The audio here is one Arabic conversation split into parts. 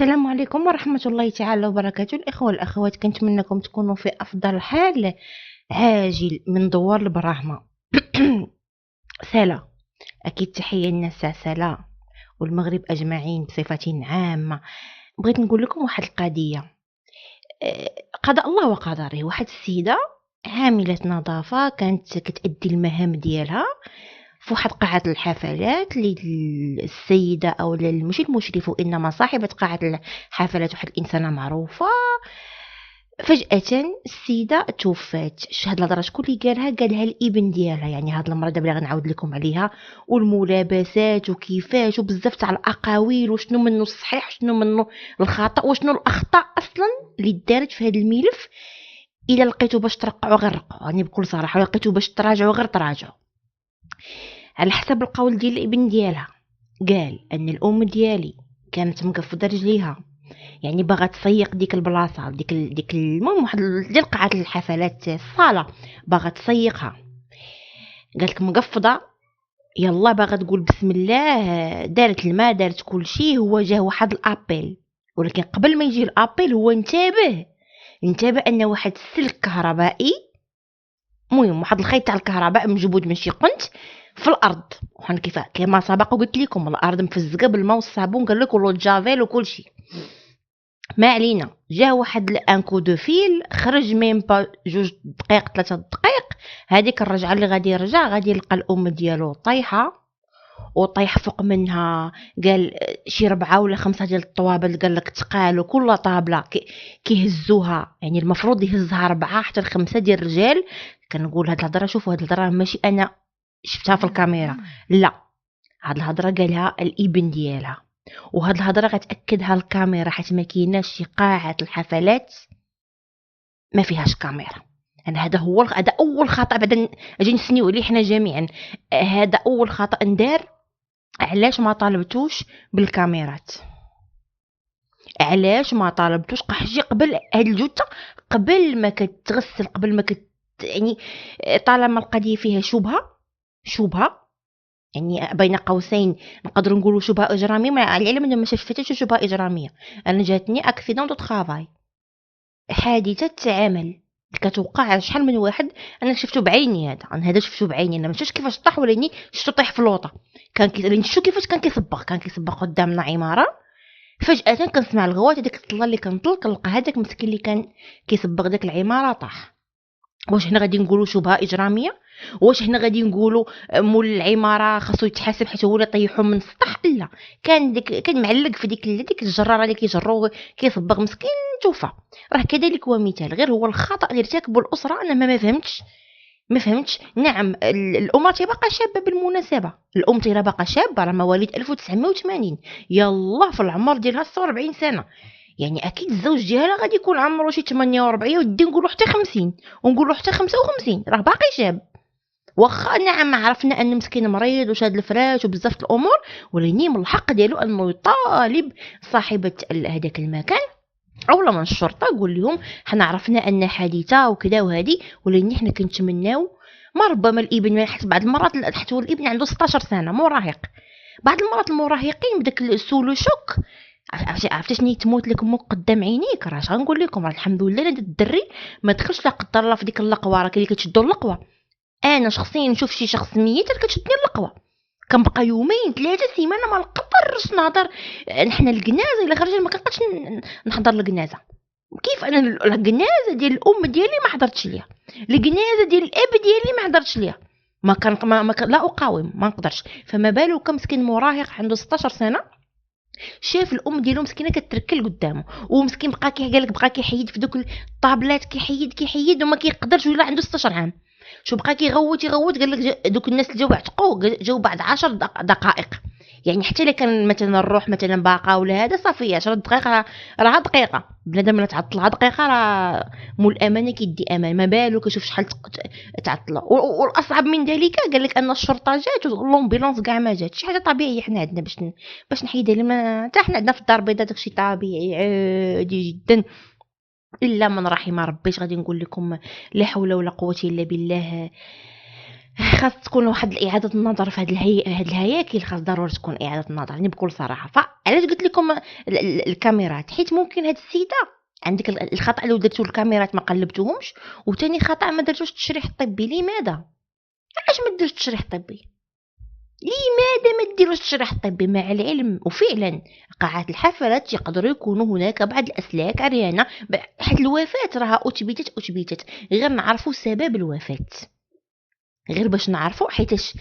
السلام عليكم ورحمة الله تعالى وبركاته. الإخوة والأخوات، كنتمنىكم تكونوا في أفضل حال عاجل من دوار البراهمة. سلا، أكيد تحية للناس تاع سلا والمغرب أجمعين بصفة عامة. بغيت نقول لكم واحد القضية. قضاء الله وقدره. واحد السيدة عاملة نظافة كانت كتأدي المهام ديالها في واحد قاعة الحفلات للسيدة أو ماشي المشرف وإنما صاحبة قاعة الحفلات، واحد الإنسانة معروفة. فجأة السيدة توفات. هاد الهضره شكون اللي قالها الابن ديالها. يعني هاد المرة دابا غنعاود لكم عليها، والملابسات وكيفاش وبزاف تاع الاقاويل وشنو منه الصحيح وشنو منه الخطا وشنو الاخطاء اصلا اللي دارت في هاد الملف. الا لقيتو باش ترقعوا غير رقعوا، يعني بكل صراحه، لقيتو باش تراجعوا غير تراجعوا. على حسب القول ديال الابن ديالها، قال ان الام ديالي كانت مقفضه رجليها، يعني باغا تسيق ديك البلاصه، ديك المهم واحد ديال قاعه الحفلات، الصاله باغا تسيقها. قالك مقفضه، يلا باغا تقول بسم الله، دارت الماء، دارت كل شيء. هو جاه واحد الابيل، ولكن قبل ما يجي الابيل هو انتبه ان واحد السلك كهربائي، المهم واحد الخيط تاع الكهرباء مجبود من شي قنت في الارض. وحنا كما سبق وقلت لكم الارض مفزقه بالماء والصابون، قال لك ولو جافيل وكل شيء. ما علينا، جا واحد الانكو دو فيل، خرج ميم با 2 دقائق 3 دقائق. هذيك الرجعه اللي غادي يرجع غادي يلقى الام ديالو طايحه، وطيح فوق منها. قال شي 4 ولا 5 ديال الطوابل، قال لك تقالوا كل طابله كيهزوها، يعني المفروض يهزها 4 حتى 5 ديال الرجال. كنقول هاد الهضره، شوفوا هاد الهضره ماشي انا شفتها في الكاميرا، لا، هاد الهضره قالها الابن ديالها. وهاد الهضره غتاكدها الكاميرا، حيت ما كايناش شي قاعه الحفلات ما فيهاش كاميرا. انا هذا اول خطا بعدا اجي نسنيو عليه حنا جميعا. هذا اول خطا ندار. علاش ما طالبتوش بالكاميرات؟ علاش ما طالبتوش حاجه قبل هاد الجثه، قبل ما كتغسل، قبل ما يعني طالما القضيه فيها شبهه، يعني بين قوسين نقدروا نقولوا شبهه اجراميه، مع العلم ان ما شفتش شبهه اجراميه. انا جاتني اكسيدون دو طرافاي، حادثه عمل كتوقع شحال من واحد. انا شفتو بعيني، هذا شفتو بعيني، انا ما شفتش كيفاش طاح، ولاني شفتو طيح في لوطه. شفتو كيفاش كان كيصبغ قدامنا عماره. فجاه كنسمع الغوات، هذيك الطله اللي كنطل كنلقى هذاك مسكين اللي كان كيصبغ داك العماره طاح. واش حنا غادي نقولوا شبهه اجراميه؟ واش حنا غادي نقولوا مول العماره خاصو يتحاسب حيت هو اللي طيحو من السطح؟ لا، كان معلق في ديك الجراره اللي كيجرو كيصبغ مسكين توفى. راه كذلك هو مثال، غير هو الخطا اللي ارتكبه الاسره. انا ما فهمتش. نعم، الام تيبقى شابه، بالمناسبه الام تيرا باقا شابه، راه مواليد 1980، يلا في العمر ديالها 46 سنه. يعني اكيد الزوج ديالها غادي يكون عمره شي 48، ودي نقولوا حتى 50، ونقولوا حتى 55، راه باقي شاب. واخا نعم عرفنا ان مسكين مريض وشاد الفراش وبزاف الامور، ولكن من الحق ديالو انه يطالب صاحبه هذاك المكان اولا من الشرطه، قول لهم حنا عرفنا ان حادثه وكذا وهذه، ولكن حنا كنتمناو ما ربما الابن، حيت بعض المرات حتى الابن عنده 16 سنه مراهق. بعض المرات المراهقين بداك السولو شوك، عرفتي شنو تموت لك امك قدام عينيك. راه اش غنقول لكم، راه الحمد لله هذا الدري ما دخلش لا قدر الله في ديك اللقوه، راه كاين اللي كتشدو اللقوه. انا شخصيا نشوف شي شخص ميت كتشدني اللقوه، كنبقى يومين 3 سيمانه ما نقدرش نهضر. حنا الجنازه الا خرجت ما كنقدرش نحضر الجنازه. كيف انا الجنازه ديال الام ديالي ما حضرتش ليها، الجنازه ديال الاب ديالي ما حضرتش ليها، لا اقاوم، ما نقدرش. فما بالو كمسكين مراهق عنده 16 سنه شاف الام ديالو مسكينه كتركل قدامه، ومسكين بقى قالك بقى كيحيد في دوك الطابلات، كيحيد وما كيقدرش، ولا عنده 16 عام. شو بقى كيغوت قال لك دوك الناس اللي جاو عتقوا جاو بعد 10 دقائق. يعني حتى الا كان مثلا الروح مثلا باقا ولا هذا صافي 10 دقائق راه دقيقه. بنادم الا تعطل دقيقه راه مول الامانه كيدي امان، ما بالو كشوف شحال تعطل. والاصعب من ذلك قال لك ان الشرطه جات والامبيلونس كاع ما جات. شي حاجه طبيعيه حنا عندنا باش نحيدها لما حتى حنا عندنا في الدار البيضاء داكشي طبيعي عادي جدا، الا من رحم ربي. غادي نقول لكم لا حول ولا قوه الا بالله. خاص تكون واحد اعاده النظر في هاد الهياكل، خاص ضروري تكون اعاده النظر، يعني بكل صراحه. علاش قلت لكم الكاميرات؟ حيت ممكن هاد السيده عندك الخطا اللي درتو الكاميرات ما قلبتوهمش، وثاني خطا ما درتوش التشريح الطبي. لماذا؟ علاش ما ديروش التشريح الطبي؟ لماذا ما ديروش التشريح الطبي؟ مع العلم وفعلا قاعات الحفلات يقدروا يكونوا هناك بعض الاسلاك عريانه، حيت الوفاه راها اثبتت، غير نعرفوا سبب الوفاه، غير باش نعرفوا. حيتاش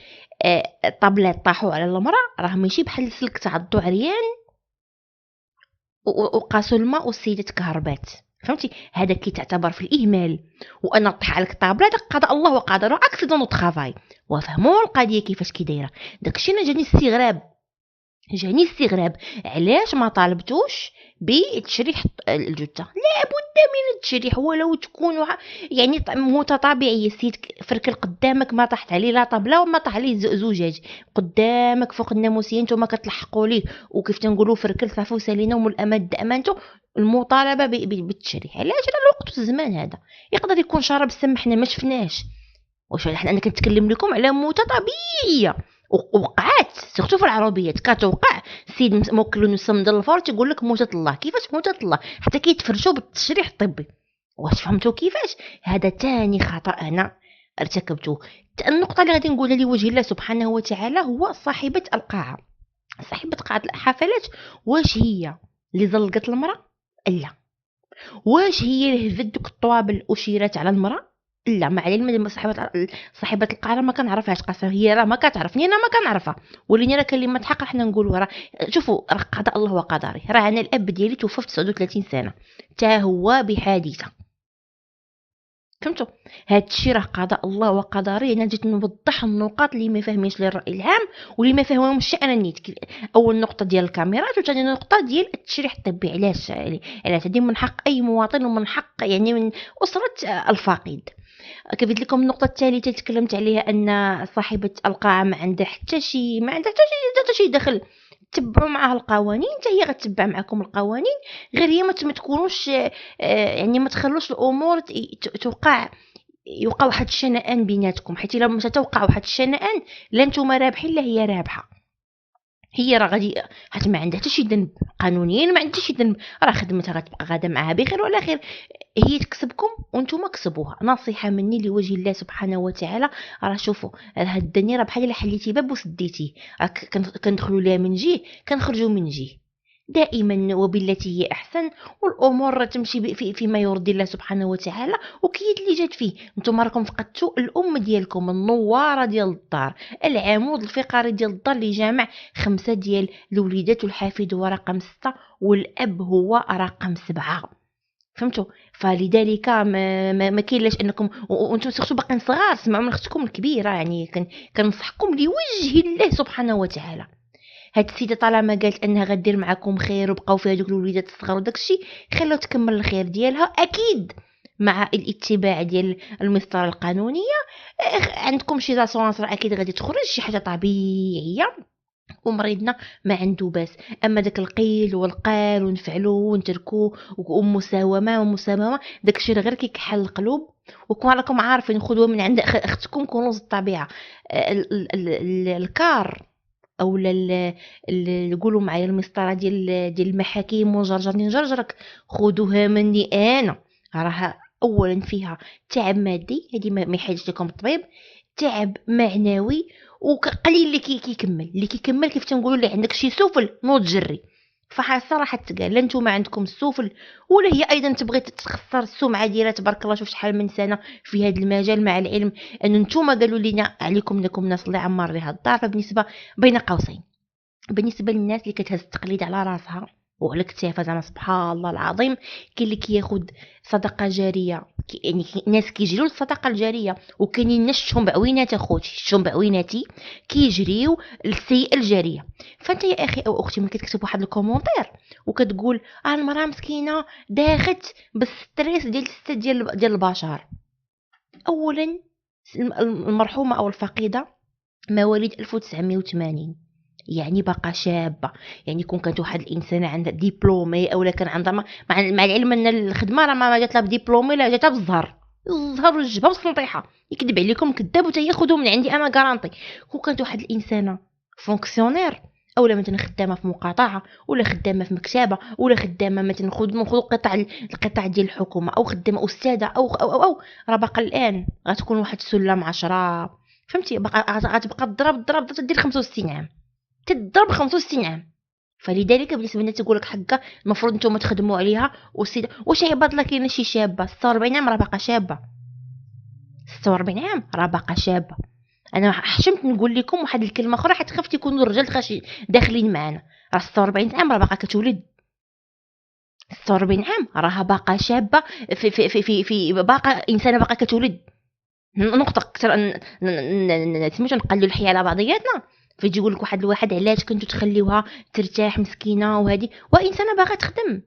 الطابلات طاحوا على المراه راه ماشي بحال السلك تعضو عريان وقاسوا الماء والسيده تكهربات، فهمتي؟ هذا كي تعتبر في الاهمال، وانا طيح عليك الطابله داك قضاء الله وقدره اكسيدون طرافاي. وفهموا القضيه كيفاش كي دايره. داكشي انا جاني استغراب علاش ما طالبتوش بتشريح الجثه. لا بد من التشريح ولو تكون يعني متطابعيه. السيد فركل قدامك، ما طاحت عليه لا طبله وما طاح عليه زجاج قدامك فوق الناموسيه، نتوما كتلحقوا ليه وكيف تنقولوا فركل صافو سالينا ومن الامد امانته. المطالبه بالتشريح. علاش؟ الوقت والزمان هذا يقدر يكون شرب السم حنا ما شفناش. واش انا كنتكلم لكم على موتة طبيعيه وقعات سيرتو في العربيات كتوقع. السيد موكل نسم ديال الفور تيقول لك موتة الله. كيفاش موتة الله؟ حتى كيتفرشوا بالتشريح الطبي. واش فهمتوا كيفاش؟ هذا تاني خطا انا ارتكبته. النقطه اللي غادي نقولها لوجه الله سبحانه وتعالى هو صاحبه القاعه. صاحبه قاعه الحفلات واش هي اللي زلقت المراه؟ لا. واش هي اللي هفت دوك الطوابل وشيرات على المراه؟ لا. مع العلم صاحبه القاعه ما كنعرفهاش قسم، هي راه ما كتعرفني انا ما كنعرفها، ولينا راه كلمه حق حنا نقولوها. راه شوفوا راه قضاء الله وقدره. راه انا الاب ديالي توفى في 39 سنه تا هو بحادثه، فهمتوا؟ هاد الشيء راه قضاء الله وقدره. انا جيت نوضح النقاط اللي ما فاهمينش للراي العام واللي ما فاهمهمش انا نيت. اول نقطه ديال الكاميرات، وثاني نقطه ديال التشريح الطبي. علاش هذه من حق اي مواطن ومن حق يعني من اسره الفاقد. كيف قلت لكم النقطه الثالثه تكلمت عليها ان صاحبه القاعه ما عندها حتى شي دخل. تبعوا معها القوانين، حتى هي غتتبع معكم القوانين، غير هي ما تكونوش يعني ما تخلوش الامور يوقع واحد الشنآن بيناتكم. حيت الا مشى توقع واحد الشنآن لا نتوما رابحين لا هي رابحه. هي راه غادي ما عندها حتى شي ذنب قانونيا، ما عندها شي ذنب، راه خدمتها غتبقى غاده معها بخير وعلى خير. هي تكسبكم وانتم كسبوها. نصيحه مني لوجه الله سبحانه وتعالى. راه شوفوا هاد الدنيا راه بحال الا حليتي باب وسديتيه، راه كندخلوا ليها من جهه كنخرجوا من جهه. دائما وبالتي هي احسن، والامور تمشي فيما يرضي الله سبحانه وتعالى. وكيد اللي جات فيه نتوما راكم فقدتوا الام ديالكم، النواره ديال الدار، العمود الفقري ديال الدار اللي جامع 5 ديال الوليدات، والحفيد هو رقم 6 والاب هو رقم 7. فهمتوا؟ فلذلك ما كاينلاش انكم وانتم سيرتو باقيين صغار سمعوا من اختكم الكبيره. يعني كنصحكم لوجه الله سبحانه وتعالى. هاد السيده طالما قالت انها غدير معكم خير وبقاو فيها دوك الوليدات الصغار وداكشي، خليو تكمل الخير ديالها اكيد مع الاتباع ديال المسطره القانونيه. عندكم شي زاسونس راه اكيد غادي تخرج شي حاجه طبيعيه، ومريضنا ما عنده باس. اما داك القيل والقال ونفعلوه ونتركوه ومساومه داكشي غير كيكحل القلوب. وكون راكم عارفين خذوه من عند اختكم كنوز الطبيعه. الكار او نقولوا معايا المسطره ديال المحاكم وجرجرك خذوها مني انا. راها اولا فيها تعب مادي، هذه ما يحتاج لكم الطبيب، تعب معنوي، وقليل اللي كيكمل كيف تنقولوا اللي عندك شي سفل نوض جري. فصراحه تقال لا نتوما عندكم السفل ولا هي ايضا تبغي تخسر السمعه ديالها. تبارك الله شوف شحال من سنه في هذا المجال، مع العلم ان نتوما قالوا لنا عليكم انكم ناس اللي عمر لها الدار. فبالنسبه بين قوسين بالنسبه للناس اللي كتهز التقليد على راسها وعلى كتافها، زعما سبحان الله العظيم، كاين اللي كياخد صدقه جاريه. يعني ناس كيجريو للصدقه الجاريه، وكاينين ناس شهم بعوينات اخوتي شهم بعويناتي كيجريو للسيئه الجاريه. فانت يا اخي او اختي ملي كتكتب واحد الكومونتير وكتقول المراه مسكينه داخت بالستريس ديال البشر، اولا المرحومه او الفقيده مواليد 1980، يعني باقا شابه. يعني كون كانت واحد الانسانه عندها ديبلومي اولا كان عندها مع العلم ان الخدمه راه ما جات لها بديبلومي، لا جاتها بالزهر والجبهه والسنطيحه. يكذب عليكم كذاب وتياخذوا من عندي انا غارانطي. كون كانت واحد الانسانه فونكسيونير اولا مثلا خدامه في مقاطعه، ولا خدامه في مكتبه، ولا خدامه مثلا ناخذ القطاع ديال الحكومه، او خدامه استاذه او راه باقا الان غتكون واحد السلم 10. فهمتي؟ باقا غتبقى تضرب تدير 65 عام، تضرب 65 عام. فلذلك بالنسبه لنا تقول لك حقا المفروض نتوما تخدموا عليها. والسيده واش عباد الله كاينه شي شابه 46 عام راه باقا شابه، 46 عام راه باقا شابه. انا حشمت نقول لكم واحد الكلمه اخرى حيت خفت يكونوا الرجال داخلين معنا. راه 46 عام راه باقا كتولد، 46 عام راه باقا شابه، في باقا انسانه باقا كتولد. نقطه اكثر سميتو نقلوا الحياه على بعضياتنا. فيجي يقول لك واحد علاش كنتو تخليوها ترتاح مسكينه وهذه وانسانه باغا تخدم.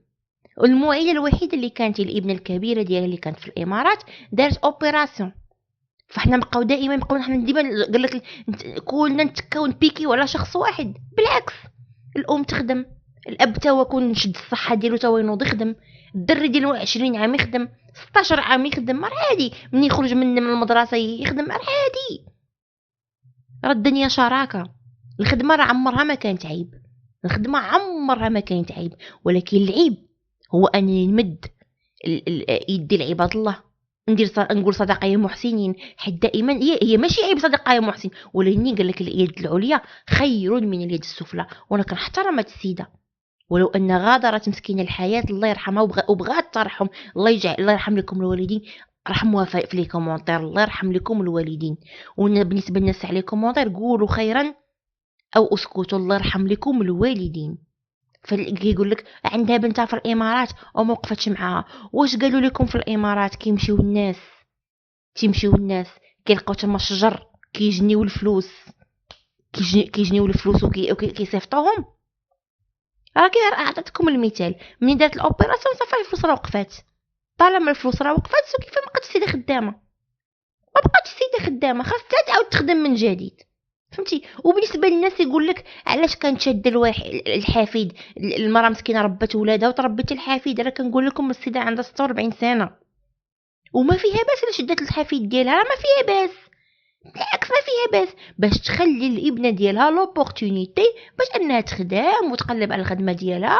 والمعيله الوحيده اللي كانت الابنه الكبيره ديالها اللي كانت في الامارات دارت اوبيراسيون. فاحنا بقاو حنا ديما قال لك كلنا نتكاو نبيكيو على شخص واحد. بالعكس، الام تخدم، الاب تا هو كون شد الصحه ديالو تا هو ينوض يخدم، الدري ديالو 20 عام يخدم، 16 عام يخدم، راه عادي. من يخرج من المدرسه يخدم، راه عادي. راه الدنيا شراكه. الخدمه راه عمرها ما كانت عيب، الخدمه عمرها ما كانت عيب. ولكن العيب هو انني نمد يدي لعباد الله، نقول صدقه يا محسنين. حيت دائما هي ماشي عيب صدقه يا محسن، ولكن قال لك اليد العليا خير من اليد السفلى. وانا كنحترم هاد السيده ولو ان غادرت مسكينه الحياه الله يرحمها وبغات الترحم. الله يرحم لكم الوالدين. رحموها في لي كومونتير، الله يرحم لكم الوالدين. وبالنسبه للناس على كومونتير قولوا خيرا او اسكتوا، الله يرحم لكم الوالدين. فيقول لك عندها بنتها في الامارات وما وقفتش معاها. واش قالوا لكم في الامارات كيمشيو الناس كيلقاو تما الشجر كيجنيو الفلوس، كيجنيو الفلوس وكيصيفطوهم. راه كي عطيتكم المثال، منين دارت الاوبيراسيون صافي الفلوس راه وقفات. طالما الفلوس راه وقفات كيف ما بقاتش السيده خدامه، ما بقاتش السيده خدامه، خاصها تعاود تخدم من جديد. فهمتي؟ وبالنسبه للناس يقول لك علاش كانت شاده الحفيد. المراه مسكينه ربت ولادها وتربت الحفيد. انا كنقول لكم السيده عندها 46 سنه وما فيها باس الا شدات الحفيد ديالها، راه ما فيها باس. بالعكس ما فيها باش تخلي الابنه ديالها لوبورتونيتي باش انها تخدم وتقلب على الخدمه ديالها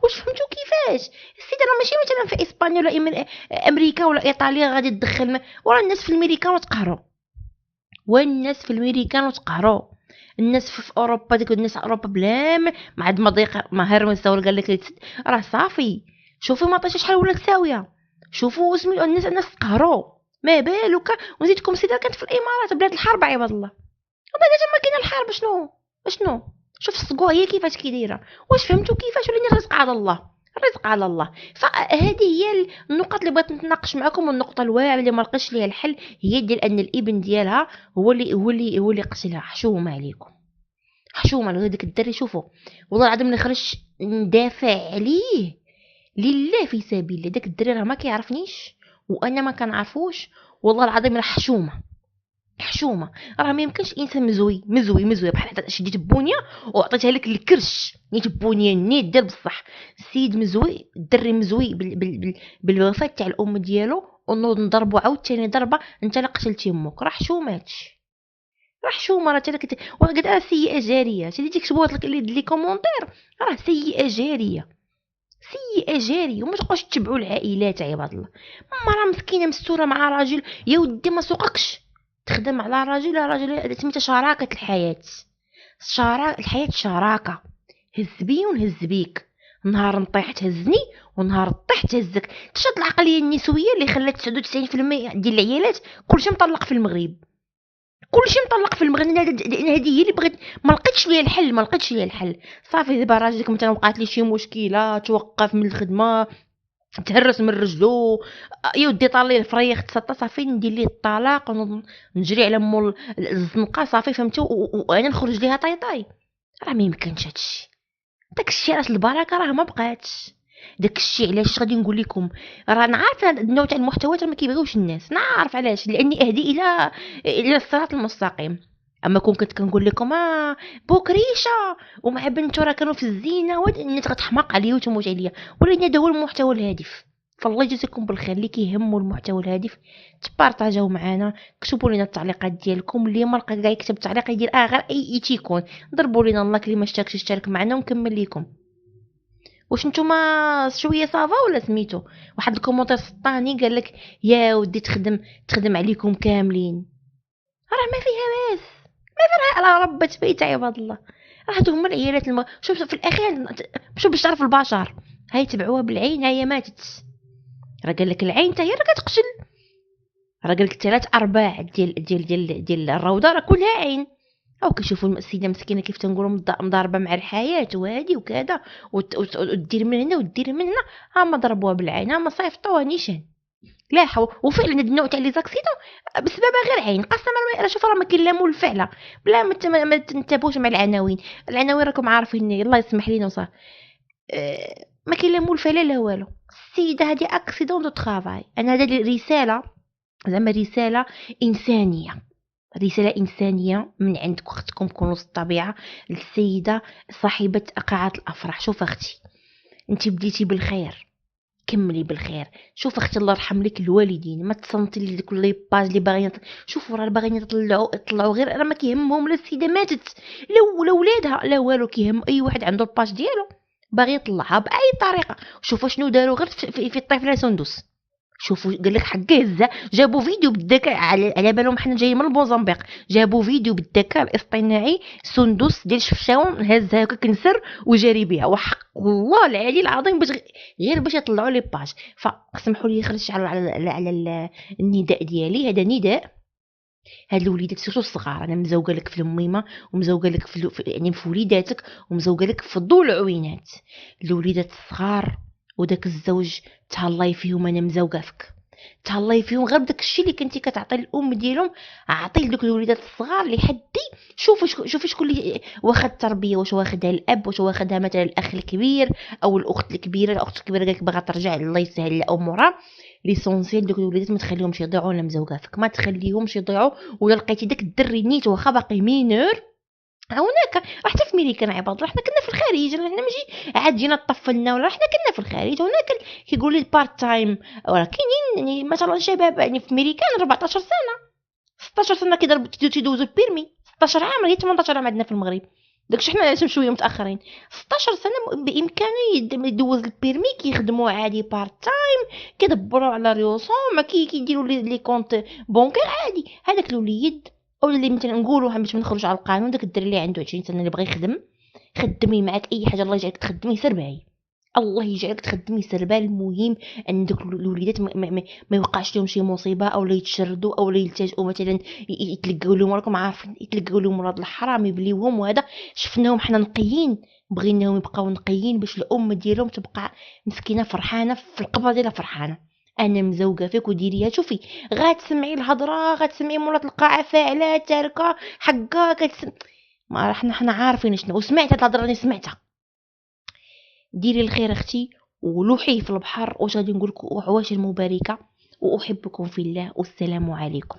واش فهمتوا كيفاش؟ السيده راه ماشي مثلا في اسبانيا ولا امريكا ولا ايطاليا غادي تدخل ورا الناس في الميريكان وتقهروا، والناس في الميريكان وتقهروا. الناس في اوروبا ديك الناس اوروبا بلا ما عاد ما ضيق ما هرمن ساول قال لك راه صافي. شوفوا ما عطاش شحال ولات ساويه. شوفوا سميتو الناس تقهروا ما بالك. ونزيدكم سيده كانت في الامارات بلاد الحرب عباد الله، وبعدا ما كاينه الحرب. شنو شوف الصقوع هي كيفاش كيدايره. واش فهمتوا كيفاش؟ ولا الرزق على الله، الرزق على الله. فهذه هي النقط اللي بغيت نتناقش معكم. والنقطه الواعره اللي ما لقيتش ليها الحل هي ديال ان الابن ديالها هو اللي قتلها. حشومه عليكم، حشومه على هذاك الدري. شوفوا والله العظيم اللي خرج ندافع عليه لله في سبيل الله. داك الدري راه ما كيعرفنيش وانا ما كنعرفوش. والله العظيم راه حشومه. راه ما يمكنش انسان مزوي بحال شديت بونيه وعطيتها لك الكرش نيت بونيه نيت ديال بصح. السيد مزوي، الدري مزوي بالوفاه تاع الام ديالو، ونوض نضربو عاوتاني ضربه انت لا قتلتي امك. راه حشومه. راه تلك وقد سيئه جاريه. تدي تكتبوا لك لي كومونتير راه سيئه جاريه وما تبقاوش تتبعوا العائلات عباد الله. مرا مسكينه مستوره مع راجل يا ودي ما سوقكش تخدم على راجل سميتها شراكه الحياه. الحياه شراكه، هز بي ونهز بيك. نهار نطيح تهزني ونهار طيح تهزك. تشد العقليه النسويه اللي خلات 99% ديال العيالات كلشي مطلق في المغرب. هذه هي اللي بغيت. ما لقيتش ليها الحل. صافي دابا راجلك مثلا وقعت لي شي مشكله توقف من الخدمه تهرس من رجلو يودي طالي الفريخ تسطى صافي ندير ليه الطلاق ونجري على مول الزنقه صافي. فهمتوا؟ وانا نخرج ليها طاي راه ما يمكنش هادشي. داكشي راس البركه راه ما بقاتش. داكشي علاش غادي نقول لكم راه نعرف هذا النوع تاع المحتويات ما كيبغيوش الناس. نعرف علاش، لاني اهدي الى الصراط المستقيم. اما كنت كنقول لكم بوكريشه ومع بنته راه كانوا في الزينه الناس غتحماق عليا وتموت عليا. ولكن هذا هو المحتوى الهادف. فالله يجزيكم بالخير اللي كيهموا المحتوى الهادف تبارطاجاو معنا، كتبوا لنا التعليقات ديالكم. اللي ما لقى كاع يكتب تعليق يدير غير اي تيكون، ضربوا لنا اللايك اللي ما اشتركش يشترك معنا ونكمل لكم. واش نتوما شويه صافا ولا سميتو؟ واحد الكومونتير سطاني قال لك يا ودي تخدم عليكم كاملين، راه ما فيها باس، ما فيها راه ربت بيت عباد الله، راه هما العيالات شوف في الاخير مشو باش تعرف البشر، هاي تبعوها بالعين هي ماتت. راه قال لك العين حتى هي راه كتقتل، راه قال لك 3/4 ديال الروضه راه كلها عين. او كيشوفوا السيده مسكينه كيف تنقولوا مضاربه مع الحياه وهادي وكذا ودير من هنا ودير من هنا، هما ضربوها بالعين، هما صيفطوها نيشان. لا حول. وفعلا هاد النوع تاع لي زاكسيدون بسببها غير عين قسما راه شوف راه ما كيلاموا الفعله بلا ما تنتبهوش مع العناوين راكم عارفين الله يسمح لينا وصافي. ما كيلاموا الفعله لا والو. السيده هادي اكسيدون دو طرافاي. انا هذه رساله، زعما رساله انسانيه، رسالة إنسانية من عندك أختكم كنوز الطبيعة للسيدة صاحبة قاعات الأفراح. شوف أختي، أنت بديتي بالخير، كملي بالخير. شوف أختي الله يرحم لك الوالدين، ما تصنتي لي ديك لي باج اللي باغيين شوفوا راه باغيين يطلعوا غير راه ما كيهمهم لا السيدة ماتت لا ولادها لا والو، كيهم أي واحد عنده الباج ديالو باغي يطلعها بأي طريقة. شوفوا شنو داروا غير في الطفلة سندس. شوفوا قال لك حكا هزه، جابوا فيديو بالذكاء على بالهم حنا جايين من الموزمبيق، جابوا فيديو بالذكاء الاصطناعي سندس ديال شفشاون هزها هكا كنسر وجاري بها، وحق والله العلي العظيم باش غير باش يطلعوا لي باج. فسمحوا لي خرجت على النداء ديالي، هذا نداء هاد الوليدات سيرتو الصغار. انا مزوقه لك في الميمه ومزوقه لك يعني في وليداتك ومزوقه لك في ضو العوينات. الوليدات الصغار وداك الزوج تهلاي فيهم، انا مزوقه فيك تهلاي فيهم غير بداك الشيء اللي كنتي كتعطي الام ديالهم عطيه لدوك الوليدات الصغار اللي حدي. شوفي شكون اللي واخد التربيه، واش واخدها الاب، واش واخدها مثلا الاخ الكبير او الاخت الكبيره. الاخت الكبيره قالك باغا ترجع الله يسهل لامورها. ليسونسيال دوك الوليدات ما تخليهمش يضيعوا، انا مزوقه فيك ما تخليهمش يضيعوا. ولا لقيتي داك الدري نيت واخا باقي مينور هناك حتى في ميريكان عباد الله، حنا كنا في الخارج، حنا ماشي عاد جينا طفلنا ولا، حنا كنا في الخارج هناك كيقول لي البارت تايم. راه كاينين يعني مثلا شباب يعني في ميريكان 14 سنه 16 سنه كيدوزوا البيرمي، 16 عام هي 18 عام عندنا في المغرب، داكشي حنا شويه متاخرين. 16 سنه بامكانه يدوز البيرمي، كيخدموا عادي بارت تايم، كيدبروا على ريوسهم، ما كيديروا لي كونط بونكير عادي. هذاك الوليد او اللي مثلا نقولوا باش ما نخرجوا على القانون، داك الدري اللي عنده 20 سنه اللي بغى يخدم، خدمي معاك اي حاجه الله يجعلك تخدمي سربعي، الله يجعلك تخدمي سربا. المهم ان دوك الوليدات ما يوقعش لهم شي مصيبه او لا يتشردوا او لا يلتجئوا مثلا يتلقاو لهم، راكم عارفين يتلقاو لهم مرض الحرام يبليوهم. وهذا شفناهم حنا نقيين، بغيناهم يبقاو نقيين باش الام ديالهم تبقى مسكينه فرحانه في القبر ديالها فرحانه. انا مزوقه فيك وديريها. شوفي غتسمعي الهضره، غتسمعي مولات القاعه فاعله تاركه حقا ما حنا عارفين شنو. وسمعت هاد الهضره اللي سمعتها، ديري الخير اختي ولوحيه في البحر. واش غادي نقول لك؟ عواشر مباركه واحبكم في الله والسلام عليكم.